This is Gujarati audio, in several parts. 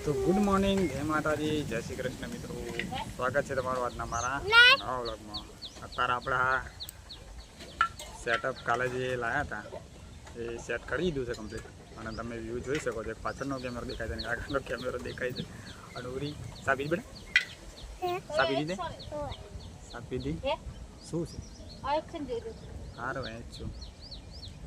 તો ગુડ મોર્નિંગ, જય માતાજી, જય શ્રી કૃષ્ણ મિત્રો. સ્વાગત છે તમારું આજના મારા નવા વ્લોગમાં. અત્યારે આપણા સેટઅપ કાલે જે લાવ્યા હતા એ સેટ કરી દીધું છે કમ્પ્લીટ. અને તમે વ્યૂ જોઈ શકો છો. પાછળનો કેમેરો દેખાય છે અને આગળનો કેમેરો દેખાય છે. અને ઉરી સાપી બેટા સાપી દીધે સાપી દી શું છે સારું એ જ છું.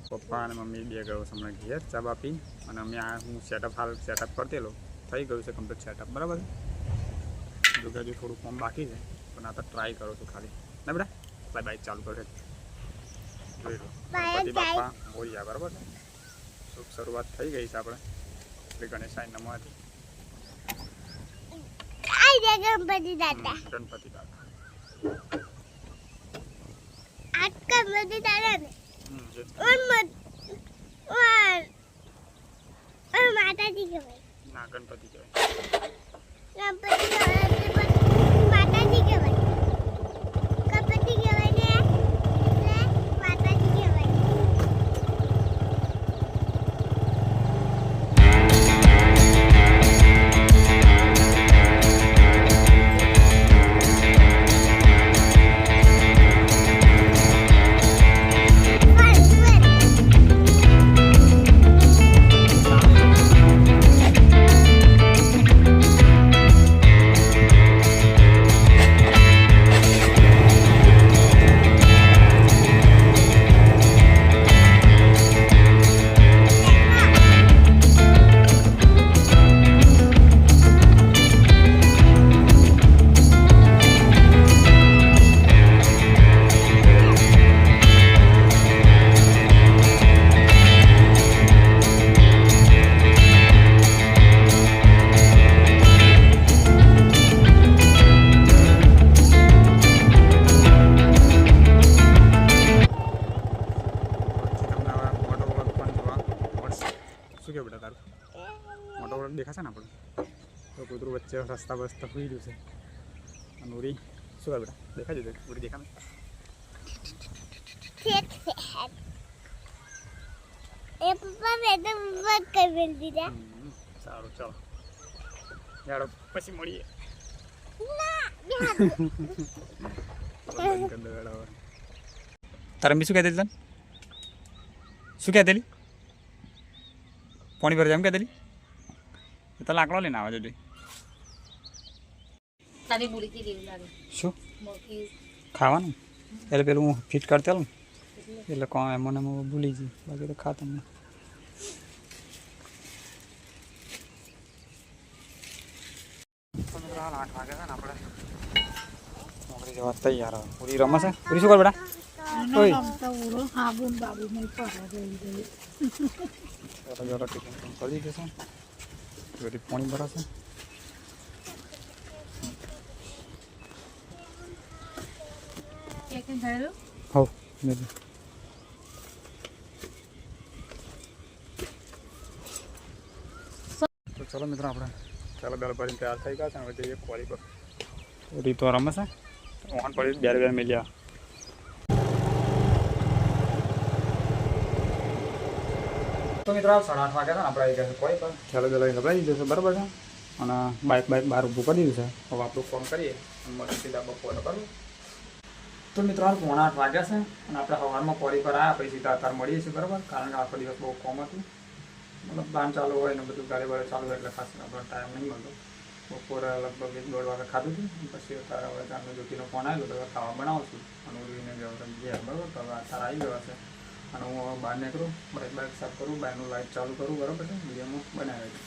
પપ્પા અને મમ્મી બે ગયો હમણાં ઘેર ચા બાપી. અને અમે હું હાલ સેટઅપ કરતેલો થઈ ગયું છે કમ્પ્લીટ સેટઅપ, બરાબર. જો કે હજુ થોડું ફોર્મ બાકી છે પણ આ તો ટ્રાય કરું છું ખાલી. ના બેટા બાઈક ચાલુ કરે જોઈ લો. ગણપતિ બાપા બોલ્યા, બરાબર છે. શુભ શરૂઆત થઈ ગઈ છે આપણે એટલે ગણેશાય નમઃ. ગણપતિ દાદા ગણપતિ દાદા ગણપતિ દાદા ને માતાજી કહેવાય. ના, ગણપતિ કહેવાય. ગણપતિ કહેવાય માતાજી કહેવાય. ગણપતિ કહેવાય ને એટલે માતાજી કહેવાય. શું કે બેટા તારું મોટો વડો દેખાશે ને આપણું તો કૂતરું વચ્ચે રસ્તા બસ્તા હોઈ રહ્યું છે. અને ઉરી શું કે બેટા દેખાય છે ઉરી દેખાને એ પપ્પા મેં તો બસ કરી દીધા. સારું ચાલો યાડો પછી મળીએ. તારે બી શું કહેતી તને શું કહેતેલી પાણી ભર જાય એમ કહેતેલી તો લાકડો લઈને આવે છે. શું ખાવાનું એટલે પેલું હું ફિટ કરતા ને એટલે કોણ એમને ભૂલી જઈ બાકી તો ખાતા નહીં. હાલ 8 વાગે છે ને આપણે નોકરી જવા તૈયાર. પૂરી રમે છે. પૂરી શું કર બેટા ટિફિન કરી દીધું છે. બધી પાણી ભરાશે. હો તો ચલો મિત્રો આપણે ચાલો બેલ ભરીને તૈયાર થઈ ગયા છે. હવે જઈએ કોરી પર. રીતો રમે છે ઓન પડી બે મિલ્યા. તો મિત્રો 8:30 વાગ્યા ને આપણે આવી ગયા છે કોઈ પર. ચાલો બેલ લગાવી દીધું છે, બરાબર છે. અને બાઇક બહાર ઊભું કરી દીધું છે. હવે આપણું ફોન કરીએ અને સીધા બપોરે કરવું. તો મિત્રો હાલ 8:30 વાગ્યા છે અને આપણે સવારમાં કોરી પર આવ્યા પછી સીધા અત્યારે મળીએ છીએ, બરાબર. કારણ કે આખો દિવસ બહુ કોમ હતું, મતલબ બાન ચાલુ હોય ને બધું ગાડી વાળે ચાલુ હોય એટલે ખાસ આપણો ટાઈમ નહીં મળતો. બપોરે લગભગ 1-1.5 વાગે ખાધું હતું. પછી અત્યારે હવે ચારનો જ્યોતિનો ફોન આવ્યો તો હવે ખાવા બનાવું છું અને ઉડીને ગયા, બરાબર. તો હવે અત્યારે આવી ગયો છે અને હું હવે બહાર નીકળું, બાઇક સાફ કરું, બાયનું લાઇટ ચાલુ કરું, બરાબર છે. વિડીયોમાં બનાવી દઉં.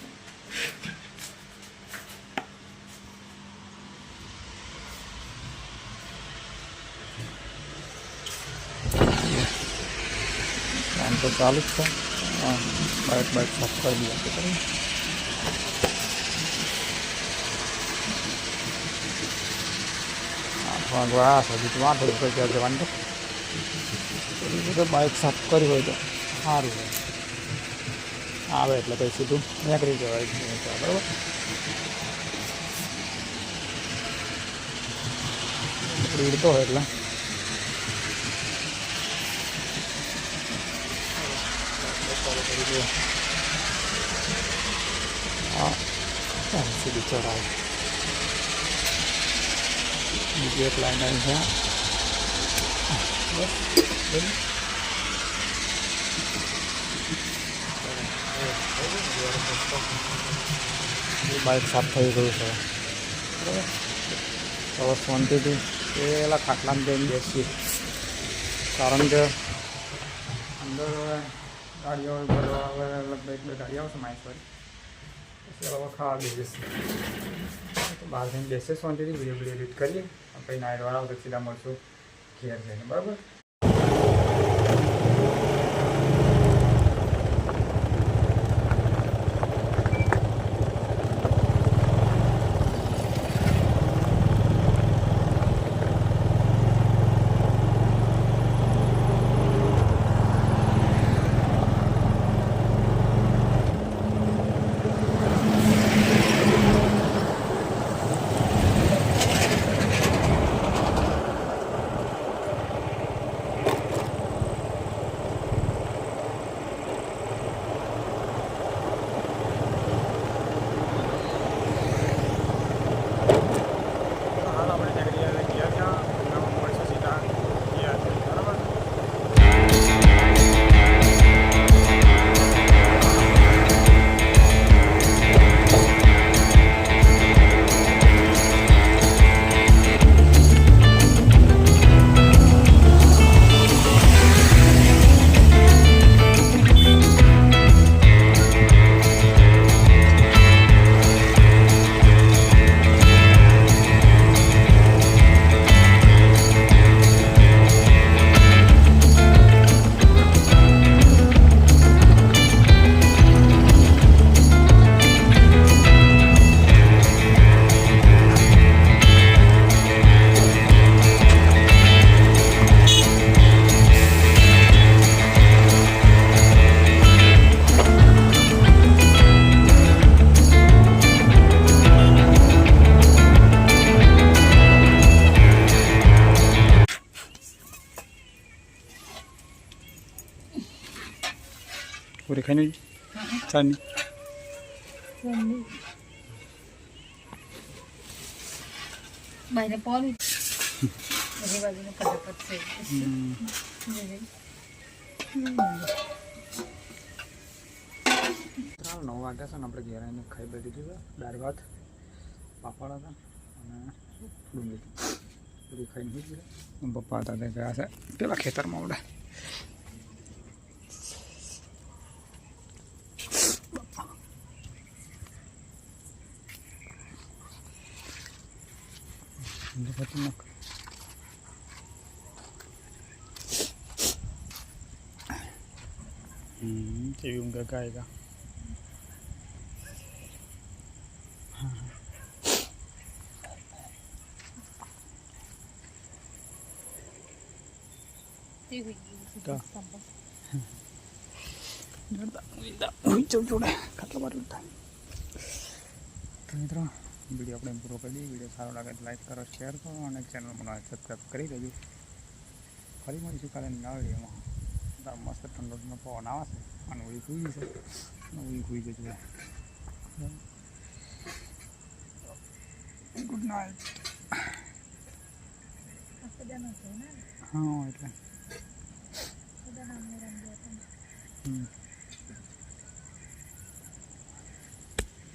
કામ તો ચાલુ જ છે. બાઇક સાફ કરી દીધા છે. 8 વાગવા સુધી તો થોડું ત્યાં જવાનું તો બાઇક સાફ કરી હોય તો સારું હોય. આવે એટલે કંઈ સીધું નીકળી જવાય, બરાબર. ઉડતો હોય એટલે સીધી ચઢાવ બીજી એક લાઈન આવી છે બસ બાઇક સાફ થઈ ગયું છે બરાબર. હવે શાંતિથી પેલા ખાટલામાં જઈને બેસીએ, કારણ કે અંદર ગાડીઓ લગભગ એક બે ગાડી આવશે માઇસવાળી, પછી હવે ખાવા બેસીશ. તો બહાર જઈને બેસે શાંતિથી વિડીયો એડિટ કરીએ, પછી નાઇટવાળા આવશે સીધા મળશું ઘેર જઈને બરાબર. પૂરી ખાઈને ચાની બાઈને પાણી બધી બાજુને ફટાફટ છે. ચાલો 9 વાગ્યા છે ને આપણે ઘેર આવીને ખાઈ બધી દીધું છે. દાળ ભાત પાપડ હતા અને ડુંગળી પૂરી ખાઈને થઈ ગયું. પપ્પા હતા તે ગયા છે પેલા ખેતરમાં આવડે. TV उनका गाएगा. મિત્રો વિડીયો આપણે પૂરો કરી દઈએ. વિડીયો સારો લાગે તો લાઈક કરો, શેર કરો અને ચેનલમાં સબસ્ક્રાઈબ કરી દેજો. ફરી મળીશું કાલે નવા વિડીયોમાં. મસ્ત ઠંડો ઠંડો પવન આવે છે અને ઉડી ખુઈ છે, ઉડી ખુઈ જજો. Good night. હા એટલે